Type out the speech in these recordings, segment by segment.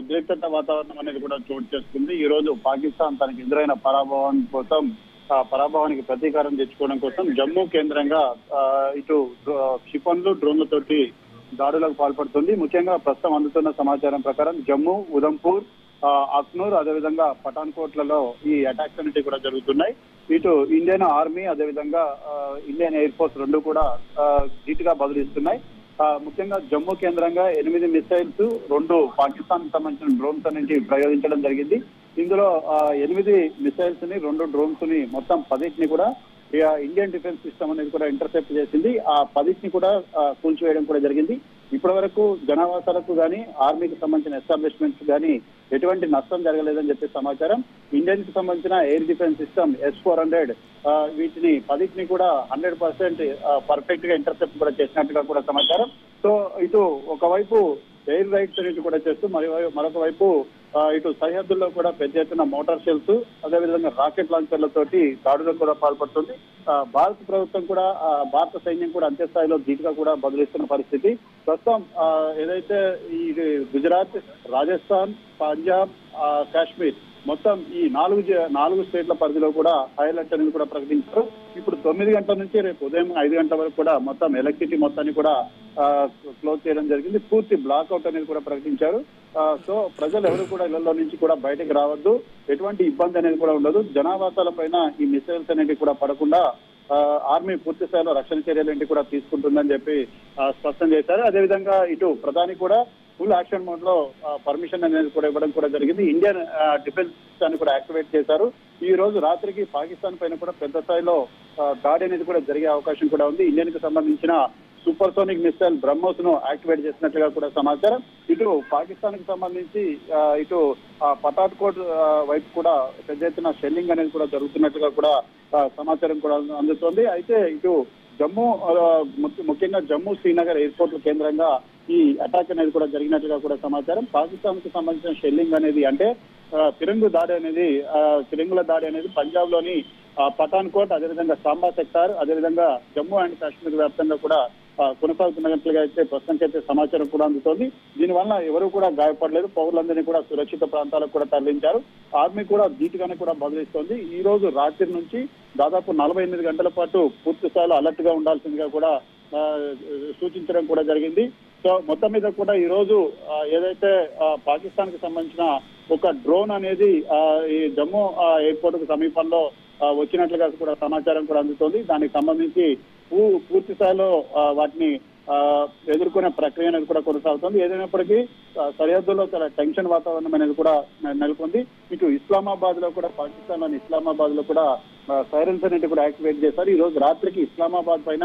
ఉద్రిక్తత వాతావరణం అనేది కూడా చోటు చేసుకుంది. ఈ రోజు పాకిస్తాన్ తనకి ఎదురైన పరాభవం కోసం పరాభవానికి ప్రతీకారం తెచ్చుకోవడం కోసం జమ్మూ కేంద్రంగా ఇటు క్షిపణులు డ్రోన్లతోటి దాడులకు పాల్పడుతుంది. ముఖ్యంగా ప్రస్తుతం అందుతున్న సమాచారం ప్రకారం జమ్మూ, ఉదంపూర్, అక్నూర్ అదేవిధంగా పఠాన్కోట్లలో ఈ అటాక్స్ అనేవి కూడా జరుగుతున్నాయి. ఇటు ఇండియన్ ఆర్మీ అదేవిధంగా ఇండియన్ ఎయిర్ ఫోర్స్ రెండు కూడా ధీటుగా బదులిస్తున్నాయి. ముఖ్యంగా జమ్మూ కేంద్రంగా 8 మిసైల్స్ 2 పాకిస్తాన్ కు సంబంధించిన డ్రోన్స్ అనేది ప్రయోగించడం జరిగింది. ఇందులో 8 మిసైల్స్ ని 2 డ్రోన్స్ ని మొత్తం 10ని కూడా ఇండియన్ డిఫెన్స్ సిస్టమ్ అనేది కూడా ఇంటర్సెప్ట్ చేసింది. ఆ 10ని కూడా కూల్చివేయడం కూడా జరిగింది. ఇప్పటి వరకు జనావాసాలకు కానీ ఆర్మీకి సంబంధించిన ఎస్టాబ్లిష్మెంట్స్ కానీ ఎటువంటి నష్టం జరగలేదని చెప్పే సమాచారం. ఇండియన్ కి సంబంధించిన ఎయిర్ డిఫెన్స్ సిస్టమ్ S-400 వీటిని 10ని కూడా 100% పర్ఫెక్ట్ గా ఇంటర్సెప్ట్ కూడా చేసినట్టుగా కూడా సమాచారం. సో ఇటు ఒకవైపు ఎయిర్ రైడ్స్ అనేది కూడా చేస్తూ మరొక వైపు ఇటు సరిహద్దుల్లో కూడా పెద్ద ఎత్తున మోటార్ షెల్స్ అదేవిధంగా రాకెట్ లాంచర్లతోటి దాడులకు కూడా పాల్పడుతుంది. భారత ప్రభుత్వం కూడా భారత సైన్యం కూడా అంత్య స్థాయిలో ధీటుగా కూడా బదులిస్తున్న పరిస్థితి. ప్రస్తుతం ఏదైతే ఈ గుజరాత్, రాజస్థాన్, పంజాబ్, కాశ్మీర్ మొత్తం ఈ 4 స్టేట్ల పరిధిలో కూడా హై అలర్ట్ అనేది కూడా ప్రకటించారు. ఇప్పుడు 9 గంటల నుంచి రేపు ఉదయం 5 గంటల వరకు కూడా మొత్తం ఎలక్ట్రిసిటీ మొత్తాన్ని కూడా క్లోజ్ చేయడం జరిగింది. పూర్తి బ్లాక్అవుట్ అనేది కూడా ప్రకటించారు. సో ప్రజలు ఎవరు కూడా ఇళ్లలో నుంచి కూడా బయటకు రావద్దు, ఎటువంటి ఇబ్బంది అనేది కూడా ఉండదు. జనావాసాల పైన ఈ మిసైల్స్ అనేవి కూడా పడకుండా ఆర్మీ పూర్తి స్థాయిలో రక్షణ చర్యలు కూడా తీసుకుంటుందని చెప్పి స్పష్టం చేశారు. అదేవిధంగా ఇటు ప్రధాని కూడా ఫుల్ యాక్షన్ మోడ్ లో పర్మిషన్ అనేది కూడా ఇవ్వడం కూడా జరిగింది. ఇండియన్ డిఫెన్స్ అని కూడా యాక్టివేట్ చేశారు. ఈ రోజు రాత్రికి పాకిస్తాన్ పైన కూడా పెద్ద స్థాయిలో దాడి అనేది కూడా జరిగే అవకాశం కూడా ఉంది. ఇండియన్ కి సంబంధించిన సూపర్సోనిక్ మిసైల్ బ్రహ్మోస్ ను యాక్టివేట్ చేసినట్లుగా కూడా సమాచారం. ఇటు పాకిస్తాన్ కి సంబంధించి ఇటు పఠాన్కోట్ వైపు కూడా పెద్ద ఎత్తున షెల్లింగ్ అనేది కూడా జరుగుతున్నట్లుగా కూడా సమాచారం కూడా అందుతోంది. అయితే ఇటు జమ్మూ ముఖ్యంగా జమ్మూ శ్రీనగర్ ఎయిర్పోర్ట్ కేంద్రంగా ఈ అటాక్ అనేది కూడా జరిగినట్లుగా కూడా సమాచారం. పాకిస్తాన్ కు సంబంధించిన షెల్లింగ్ అనేది అంటే ఫిరంగుల దాడి అనేది పంజాబ్ లోని పఠాన్కోట్ అదేవిధంగా సాంబా సెక్టార్ అదేవిధంగా జమ్మూ అండ్ కాశ్మీర్ వ్యాప్తంగా కూడా కొనసాగుతున్నట్లుగా అయితే ప్రస్తుతానికైతే సమాచారం కూడా అందుతోంది. దీనివల్ల ఎవరు కూడా గాయపడలేదు. పౌరులందరినీ కూడా సురక్షిత ప్రాంతాలకు కూడా తరలించారు. ఆర్మీ కూడా ధీటుగానే కూడా బదిలిస్తోంది. ఈ రోజు రాత్రి నుంచి దాదాపు 48 గంటల పాటు పూర్తి స్థాయిలో అలర్ట్ గా ఉండాల్సిందిగా కూడా సూచించడం కూడా జరిగింది. సో మొత్తం మీద కూడా ఈ రోజు ఏదైతే పాకిస్తాన్ కి సంబంధించిన ఒక డ్రోన్ అనేది ఈ జమ్మూ ఎయిర్పోర్ట్ కు సమీపంలో వచ్చినట్లుగా కూడా సమాచారం కూడా అందుతోంది. దానికి సంబంధించి పూర్తి స్థాయిలో వాటిని ఎదుర్కొనే ప్రక్రియ అనేది కూడా కొనసాగుతుంది. ఏదైనప్పటికీ సరిహద్దులో చాలా టెన్షన్ వాతావరణం అనేది కూడా నెలకొంది. ఇటు ఇస్లామాబాద్ లో కూడా పాకిస్తాన్ లోని ఇస్లామాబాద్ లో కూడా సైరన్స్ అనేది కూడా యాక్టివేట్ చేశారు. ఈ రోజు రాత్రికి ఇస్లామాబాద్ పైన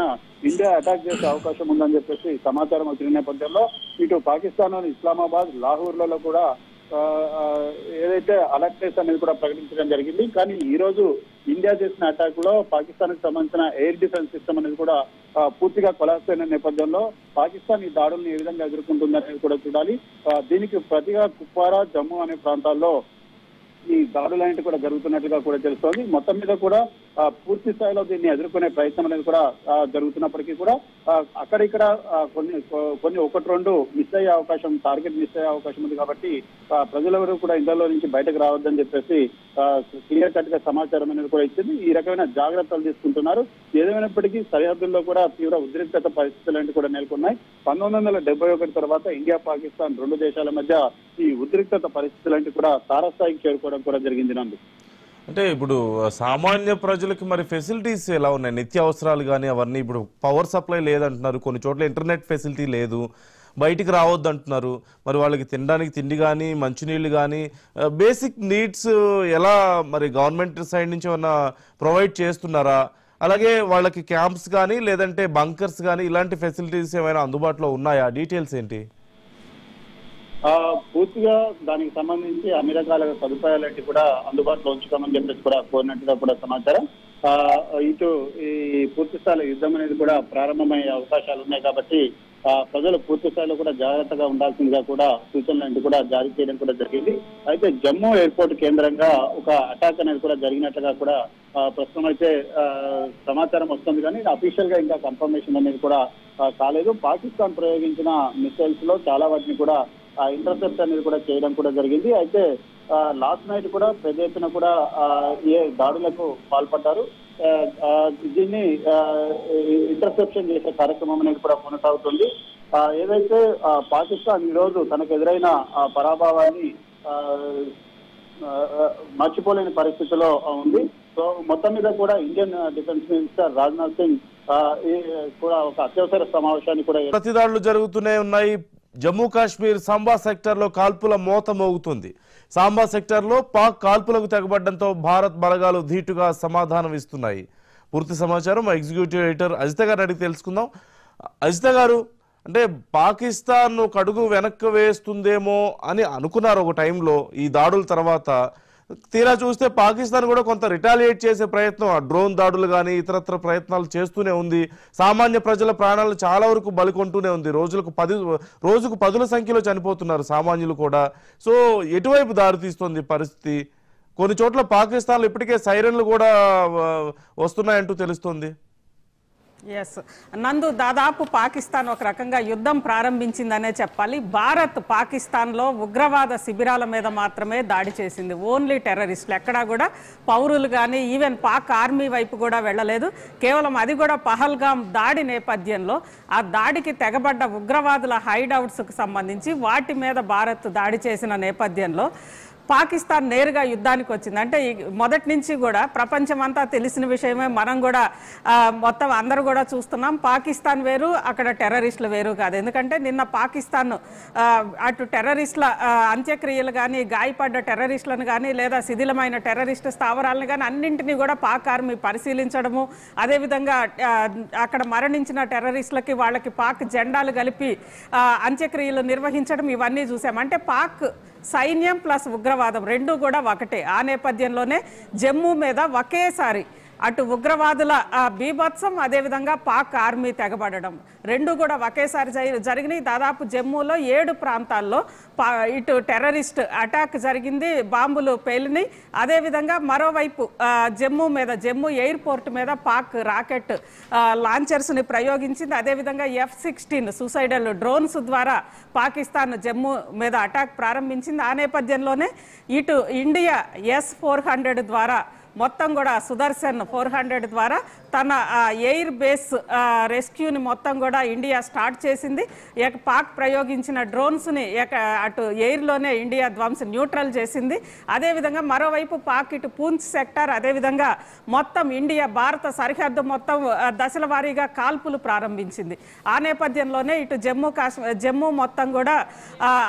ఇండియా అటాక్ చేసే అవకాశం ఉందని చెప్పేసి సమాచారం వచ్చిన నేపథ్యంలో ఇటు పాకిస్తాన్ లోని ఇస్లామాబాద్, లాహోర్లలో కూడా ఏదైతే అలర్ట్నెస్ అనేది కూడా ప్రకటించడం జరిగింది. కానీ ఈ రోజు ఇండియా చేసిన అటాక్ లో పాకిస్తాన్ కి సంబంధించిన ఎయిర్ డిఫెన్స్ సిస్టమ్ అనేది కూడా పూర్తిగా కొలాప్స్ అయిన నేపథ్యంలో పాకిస్తాన్ ఈ దాడులను ఏ విధంగా ఎదుర్కొంటుందనేది కూడా చూడాలి. దీనికి ప్రతిగా కుప్వారా, జమ్మూ అనే ప్రాంతాల్లో ఈ దాడులు అనేవి కూడా జరుగుతున్నట్లుగా కూడా తెలుస్తోంది. మొత్తం మీద కూడా పూర్తి స్థాయిలో దీన్ని ఎదుర్కొనే ప్రయత్నం అనేది కూడా జరుగుతున్నప్పటికీ కూడా అక్కడిక్కడ కొన్ని 1-2 మిస్ అయ్యే అవకాశం, టార్గెట్ మిస్ అయ్యే అవకాశం ఉంది. కాబట్టి ప్రజలెవరూ కూడా ఇళ్లలో నుంచి బయటకు రావద్దని చెప్పేసి క్లియర్ కట్ గా సమాచారం అనేది కూడా ఇచ్చింది. ఈ రకమైన జాగ్రత్తలు తీసుకుంటున్నారు. ఏదేమైనప్పటికీ సరిహద్దుల్లో కూడా తీవ్ర ఉద్రిక్తత పరిస్థితులు కూడా నెలకొన్నాయి. 1971 తర్వాత ఇండియా, పాకిస్తాన్ 2 దేశాల మధ్య ఈ ఉద్రిక్తత పరిస్థితులు కూడా తారస్థాయికి చేరుకోవడం కూడా జరిగింది. అంటే ఇప్పుడు సామాన్య ప్రజలకి మరి ఫెసిలిటీస్ ఎలా ఉన్నాయి? నిత్యావసరాలు కానీ అవన్నీ ఇప్పుడు పవర్ సప్లై లేదంటున్నారు, కొన్ని చోట్ల ఇంటర్నెట్ ఫెసిలిటీ లేదు, బయటికి రావద్దు అంటున్నారు. మరి వాళ్ళకి తినడానికి తిండి కానీ మంచినీళ్ళు కానీ బేసిక్ నీడ్స్ ఎలా మరి గవర్నమెంట్ సైడ్ నుంచి ఏమన్నా ప్రొవైడ్ చేస్తున్నారా? అలాగే వాళ్ళకి క్యాంప్స్ కానీ లేదంటే బంకర్స్ కానీ ఇలాంటి ఫెసిలిటీస్ ఏమైనా అందుబాటులో ఉన్నాయా? డీటెయిల్స్ ఏంటి? పూర్తిగా దానికి సంబంధించి అన్ని రకాల సదుపాయాలన్నీ కూడా అందుబాటులో ఉంచుతామని చెప్పేసి కూడా కోరినట్టుగా కూడా సమాచారం. ఇటు ఈ పూర్తి స్థాయిలో యుద్ధం అనేది కూడా ప్రారంభమయ్యే అవకాశాలు ఉన్నాయి. కాబట్టి ప్రజలు పూర్తి స్థాయిలో కూడా జాగ్రత్తగా ఉండాల్సిందిగా కూడా సూచనలు కూడా జారీ చేయడం కూడా జరిగింది. అయితే జమ్మూ ఎయిర్పోర్ట్ కేంద్రంగా ఒక అటాక్ అనేది కూడా జరిగినట్లుగా కూడా ప్రస్తుతం అయితే సమాచారం వస్తుంది. కానీ అఫీషియల్ గా ఇంకా కన్ఫర్మేషన్ అనేది కూడా కాలేదు. పాకిస్తాన్ ప్రయోగించిన మిసైల్స్ లో చాలా వాటిని కూడా ఇంటర్సెప్ట్ అనేది కూడా చేయడం కూడా జరిగింది. అయితే లాస్ట్ నైట్ కూడా పెద్ద ఎత్తున కూడా ఏ దాడులకు పాల్పడ్డారు. దీన్ని ఇంటర్సెప్షన్ చేసే కార్యక్రమం అనేది కూడా కొనసాగుతుంది. ఏదైతే పాకిస్తాన్ ఈ రోజు తనకు ఎదురైన పరాభవాన్ని మర్చిపోలేని పరిస్థితిలో ఉంది. సో మొత్తం మీద కూడా Indian defence minister Rajnath Singh కూడా ఒక అత్యవసర సమావేశాన్ని కూడా ప్రతిదాడులు జరుగుతూనే ఉన్నాయి. జమ్మూ కాశ్మీర్ సాంబా సెక్టర్ లో కాల్పుల మోత మోగుతుంది. సాంబా సెక్టర్ లో పాక్ కాల్పులకు తెగబడడంతో భారత్ బలగాలు ధీటుగా సమాధానం ఇస్తున్నాయి. పూర్తి సమాచారం మా ఎగ్జిక్యూటివ్ ఎడిటర్ అజిత గారు అడిగి తెలుసుకుందాం. అజిత గారు, అంటే పాకిస్తాన్ ఒక అడుగు వెనక్కి వేస్తుందేమో అని అనుకున్నారు ఒక టైంలో ఈ దాడుల తర్వాత. తీరా చూస్తే పాకిస్తాన్ కూడా కొంత రిటాలియేట్ చేసే ప్రయత్నం, డ్రోన్ దాడులు కానీ ఇతరత్ర ప్రయత్నాలు చేస్తూనే ఉంది. సామాన్య ప్రజల ప్రాణాలు చాలా వరకు బలికొంటూనే ఉంది. రోజుకు పదుల సంఖ్యలో చనిపోతున్నారు సామాన్యులు కూడా. సో ఎటువైపు దారితీస్తుంది పరిస్థితి? కొన్ని చోట్ల పాకిస్తాన్లో ఇప్పటికే సైరన్లు కూడా వస్తున్నాయంటూ తెలుస్తుంది. ఎస్ నందు, దాదాపు పాకిస్తాన్ ఒక రకంగా యుద్ధం ప్రారంభించిందనే చెప్పాలి. భారత్ పాకిస్తాన్లో ఉగ్రవాద శిబిరాల మీద మాత్రమే దాడి చేసింది. ఓన్లీ టెర్రరిస్టులు, ఎక్కడా కూడా పౌరులు కానీ ఈవెన్ పాక్ ఆర్మీ వైపు కూడా వెళ్ళలేదు. కేవలం అది కూడా పహల్గామ్ దాడి నేపథ్యంలో ఆ దాడికి తెగబడ్డ ఉగ్రవాదుల హైడౌట్స్కు సంబంధించి వాటి మీద భారత్ దాడి చేసిన నేపథ్యంలో పాకిస్తాన్ నేరుగా యుద్ధానికి వచ్చింది. అంటే మొదటి నుంచి కూడా ప్రపంచం అంతా తెలిసిన విషయమే, మనం కూడా మొత్తం అందరూ కూడా చూస్తున్నాం. పాకిస్తాన్ వేరు, అక్కడ టెర్రరిస్టులు వేరు కాదు. ఎందుకంటే నిన్న పాకిస్తాన్ అటు టెర్రరిస్టుల అంత్యక్రియలు కానీ, గాయపడ్డ టెర్రరిస్టులను కానీ, లేదా శిథిలమైన టెర్రరిస్టు స్థావరాలను కానీ అన్నింటినీ కూడా పాక్ ఆర్మీ పరిశీలించడము, అదేవిధంగా అక్కడ మరణించిన టెర్రరిస్టులకి వాళ్ళకి పాక్ జెండాలు కలిపి అంత్యక్రియలు నిర్వహించడం, ఇవన్నీ చూసాం. అంటే పాక్ సైన్యం ప్లస్ ఉగ్రవాదం రెండు కూడా ఒకటే. ఆ నేపథ్యంలోనే జమ్మూ మీద ఒకేసారి అటు ఉగ్రవాదుల బీభత్సం, అదేవిధంగా పాక్ ఆర్మీ తెగబడడం రెండు కూడా ఒకేసారి జరిగినాయి. దాదాపు జమ్మూలో 7 ప్రాంతాల్లో ఇటు టెర్రరిస్ట్ అటాక్ జరిగింది, బాంబులు పేలినాయి. అదేవిధంగా మరోవైపు జమ్మూ ఎయిర్పోర్ట్ మీద పాక్ రాకెట్ లాంచర్స్ని ప్రయోగించింది. అదేవిధంగా F-16 సూసైడల్ డ్రోన్స్ ద్వారా పాకిస్తాన్ జమ్మూ మీద అటాక్ ప్రారంభించింది. ఆ నేపథ్యంలోనే ఇటు ఇండియా S-400 ద్వారా మొత్తం కూడా సుదర్శన్ 400 ద్వారా తన ఎయిర్ బేస్ రెస్క్యూని మొత్తం కూడా ఇండియా స్టార్ట్ చేసింది. పాక్ ప్రయోగించిన డ్రోన్స్ని అటు ఎయిర్లోనే ఇండియా న్యూట్రల్ చేసింది. అదేవిధంగా మరోవైపు పాక్ ఇటు పూంచ్ సెక్టార్, అదేవిధంగా మొత్తం ఇండియా భారత సరిహద్దు మొత్తం దశల వారీగా కాల్పులు ప్రారంభించింది. ఆ నేపథ్యంలోనే ఇటు జమ్మూ మొత్తం కూడా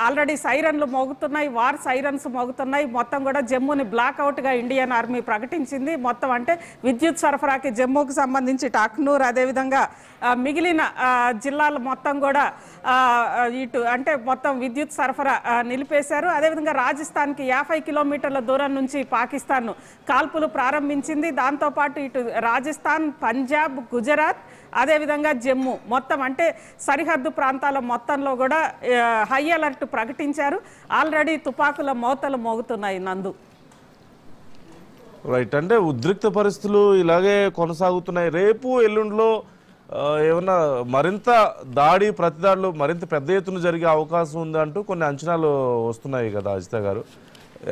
ఆల్రెడీ సైరన్లు మోగుతున్నాయి, వార్ సైరన్స్ మోగుతున్నాయి. మొత్తం కూడా జమ్మూని బ్లాక్అవుట్గా ఇండియన్ ఆర్మీ ప్రకటించింది. మొత్తం అంటే విద్యుత్ సరఫరాకి జమ్మూకు సంబంధించి అఖ్నూర్, అదేవిధంగా మిగిలిన జిల్లాలు మొత్తం కూడా ఇటు అంటే మొత్తం విద్యుత్ సరఫరా నిలిపేశారు. అదేవిధంగా రాజస్థాన్కి 50 కిలోమీటర్ల దూరం నుంచి పాకిస్తాన్ కాల్పులు ప్రారంభించింది. దాంతోపాటు ఇటు రాజస్థాన్, పంజాబ్, గుజరాత్, అదేవిధంగా జమ్మూ మొత్తం అంటే సరిహద్దు ప్రాంతాల మొత్తంలో కూడా హై అలర్ట్ ప్రకటించారు. ఆల్రెడీ తుపాకుల మోతలు మోగుతున్నాయి. నందు, రైట్, అంటే ఉద్రిక్త పరిస్థితులు ఇలాగే కొనసాగుతున్నాయి. రేపు ఎల్లుండిలో ఏమన్నా మరింత ప్రతిదాడులు మరింత పెద్ద ఎత్తున జరిగే అవకాశం ఉంది అంటూ కొన్ని అంచనాలు వస్తున్నాయి కదా అజిత గారు,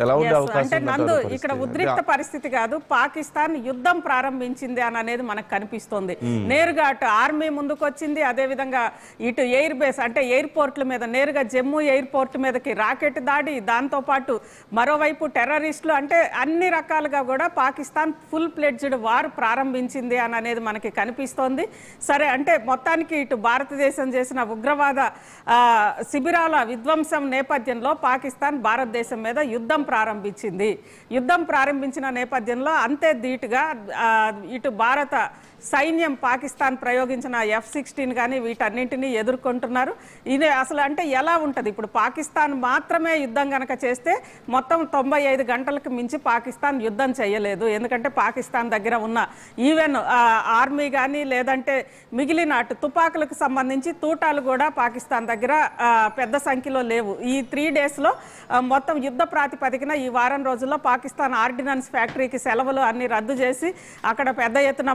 ఎలా ఉండే అవకాశం? అంటే నందు, ఇక్కడ ఉద్రిక్త పరిస్థితి కాదు, పాకిస్తాన్ యుద్ధం ప్రారంభించింది అని అనేది మనకు కనిపిస్తోంది. నేరుగా అటు ఆర్మీ ముందుకు వచ్చింది, అదేవిధంగా ఇటు ఎయిర్ బేస్ అంటే ఎయిర్పోర్ట్ల మీద నేరుగా జమ్మూ ఎయిర్పోర్ట్ మీదకి రాకెట్ దాడి, దాంతో పాటు మరోవైపు టెర్రరిస్టులు, అంటే అన్ని రకాలుగా కూడా పాకిస్తాన్ ఫుల్ ప్లెడ్జ్డ్ వార్ ప్రారంభించింది అని అనేది మనకి కనిపిస్తోంది. సరే, అంటే మొత్తానికి ఇటు భారతదేశం చేసిన ఉగ్రవాద శిబిరాల విధ్వంసం నేపథ్యంలో పాకిస్తాన్ భారతదేశం మీద యుద్ధం ప్రారంభించిన నేపథ్యంలో అంతే ధీటుగా ఇటు భారత సైన్యం పాకిస్తాన్ ప్రయోగించిన F-16 కానీ వీటన్నింటినీ ఎదుర్కొంటున్నారు. ఇదే అసలు అంటే ఎలా ఉంటుంది? ఇప్పుడు పాకిస్తాన్ మాత్రమే యుద్ధం కనుక చేస్తే మొత్తం 95 గంటలకు మించి పాకిస్తాన్ యుద్ధం చేయలేదు. ఎందుకంటే పాకిస్తాన్ దగ్గర ఉన్న ఈవెన్ ఆర్మీ కానీ లేదంటే మిగిలిన అటు తుపాకులకు సంబంధించి తూటాలు కూడా పాకిస్తాన్ దగ్గర పెద్ద సంఖ్యలో లేవు. ఈ 3 డేస్లో మొత్తం యుద్ధ ప్రాతిపదికన ఈ వారం రోజుల్లో పాకిస్తాన్ ఆర్డినెన్స్ ఫ్యాక్టరీకి సెలవులు అన్ని రద్దు చేసి అక్కడ పెద్ద ఎత్తున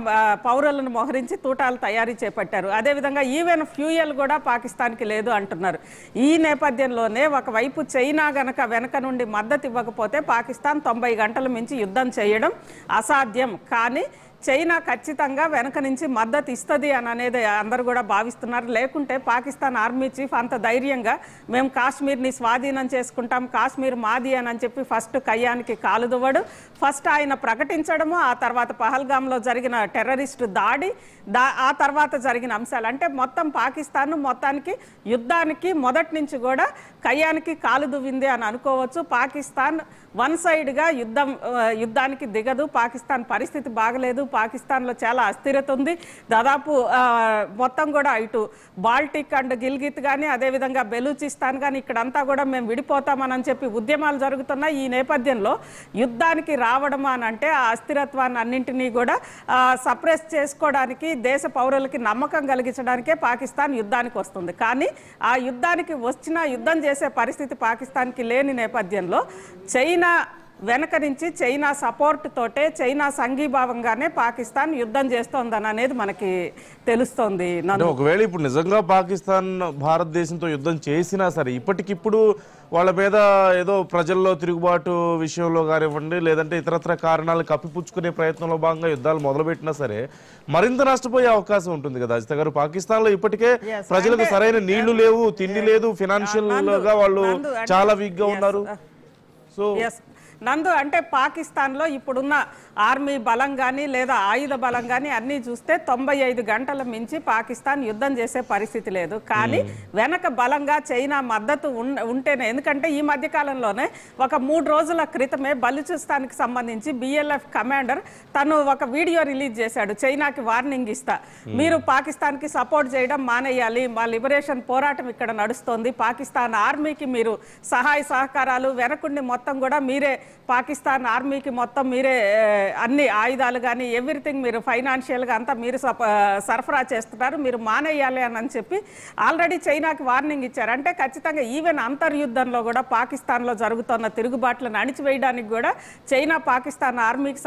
పౌరులను మోహరించి తూటాలు తయారీ చేపట్టారు. అదేవిధంగా ఈవెన్ ఫ్యూయల్ కూడా పాకిస్తాన్కి లేదు అంటున్నారు. ఈ నేపథ్యంలోనే ఒకవైపు చైనా గనక వెనక నుండి మద్దతు ఇవ్వకపోతే పాకిస్తాన్ 90 గంటల మించి యుద్ధం చేయడం అసాధ్యం. కానీ చైనా ఖచ్చితంగా వెనక నుంచి మద్దతు ఇస్తుంది అని అనేది అందరూ కూడా భావిస్తున్నారు. లేకుంటే పాకిస్తాన్ ఆర్మీ చీఫ్ అంత ధైర్యంగా మేము కాశ్మీర్ని స్వాధీనం చేసుకుంటాం, కాశ్మీర్ మాది అని చెప్పి ఫస్ట్ కయ్యానికి కాలుదువ్వడు. ఫస్ట్ ఆయన ప్రకటించడము, ఆ తర్వాత పహల్గామ్లో జరిగిన టెర్రరిస్టు దాడి, ఆ తర్వాత జరిగిన అంశాలు అంటే మొత్తం పాకిస్తాన్ మొత్తానికి యుద్ధానికి మొదటి నుంచి కూడా కయ్యానికి కాలు దువ్వింది అని అనుకోవచ్చు. పాకిస్తాన్ వన్ సైడ్గా యుద్ధానికి దిగదు. పాకిస్తాన్ పరిస్థితి బాగలేదు. పాకిస్తాన్లో చాలా అస్థిరత ఉంది. దాదాపు మొత్తం కూడా ఇటు బాల్టిక్ అండ్ గిల్గిత్ కానీ అదేవిధంగా బెలూచిస్తాన్ కానీ ఇక్కడంతా కూడా మేము విడిపోతామని చెప్పి ఉద్యమాలు జరుగుతున్నాయి. ఈ నేపథ్యంలో యుద్ధానికి రావడం అని అంటే ఆ అస్థిరత్వాన్ని అన్నింటినీ కూడా సప్రెస్ చేసుకోవడానికి, దేశ పౌరులకి నమ్మకం కలిగించడానికే పాకిస్తాన్ యుద్ధానికి వస్తుంది. కానీ ఆ యుద్ధానికి వచ్చినా యుద్ధం చేసే పరిస్థితి పాకిస్తాన్కి లేని నేపథ్యంలో చైనా వెనక నుంచి చైనా సపోర్ట్ తోటే, చైనా సంఘీభావంగానే పాకిస్తాన్ యుద్ధం చేస్తోందని అనేది మనకి తెలుస్తోంది. ఒకవేళ ఇప్పుడు నిజంగా పాకిస్తాన్ భారతదేశంతో యుద్ధం చేసినా సరే ఇప్పటికిప్పుడు వాళ్ళ మీద ఏదో ప్రజల్లో తిరుగుబాటు విషయంలో కానివ్వండి, లేదంటే ఇతరత్ర కారణాలు కప్పిపుచ్చుకునే ప్రయత్నంలో భాగంగా యుద్ధాలు మొదలుపెట్టినా సరే మరింత నష్టపోయే అవకాశం ఉంటుంది కదా అజిత గారు. పాకిస్తాన్ లో ఇప్పటికే ప్రజలకు సరైన నీళ్లు లేవు, తిండి లేదు, ఫినాన్షియల్ గా వాళ్ళు చాలా వీక్ గా ఉన్నారు. సో నందు అంటే పాకిస్తాన్లో ఇప్పుడున్న ఆర్మీ బలం కానీ లేదా ఆయుధ బలం కానీ అన్నీ చూస్తే 95 గంటల మించి పాకిస్తాన్ యుద్ధం చేసే పరిస్థితి లేదు. కానీ వెనక బలంగా చైనా మద్దతు ఉంటేనే, ఎందుకంటే ఈ మధ్య కాలంలోనే ఒక 3 రోజుల క్రితమే బలూచిస్తాన్కి సంబంధించి BLF కమాండర్ తను ఒక వీడియో రిలీజ్ చేశాడు. చైనాకి వార్నింగ్ ఇస్తా, మీరు పాకిస్తాన్కి సపోర్ట్ చేయడం మానేయాలి, మా లిబరేషన్ పోరాటం ఇక్కడ నడుస్తోంది, పాకిస్తాన్ ఆర్మీకి మీరు సహాయ సహకారాలు వెనకుండి మొత్తం కూడా మీరే, పాకిస్తాన్ ఆర్మీకి మొత్తం మీరే అన్ని ఆయుధాలు కానీ ఎవ్రీథింగ్ మీరు ఫైనాన్షియల్గా అంతా మీరు సరఫరా చేస్తున్నారు, మీరు మానేయాలి అని చెప్పి ఆల్రెడీ చైనాకి వార్నింగ్ ఇచ్చారు. అంటే ఖచ్చితంగా ఈవెన్ అంతర్యుద్ధంలో కూడా పాకిస్తాన్లో జరుగుతున్న తిరుగుబాట్లను అణిచివేయడానికి కూడా చైనా పాకిస్తాన్ ఆర్మీకి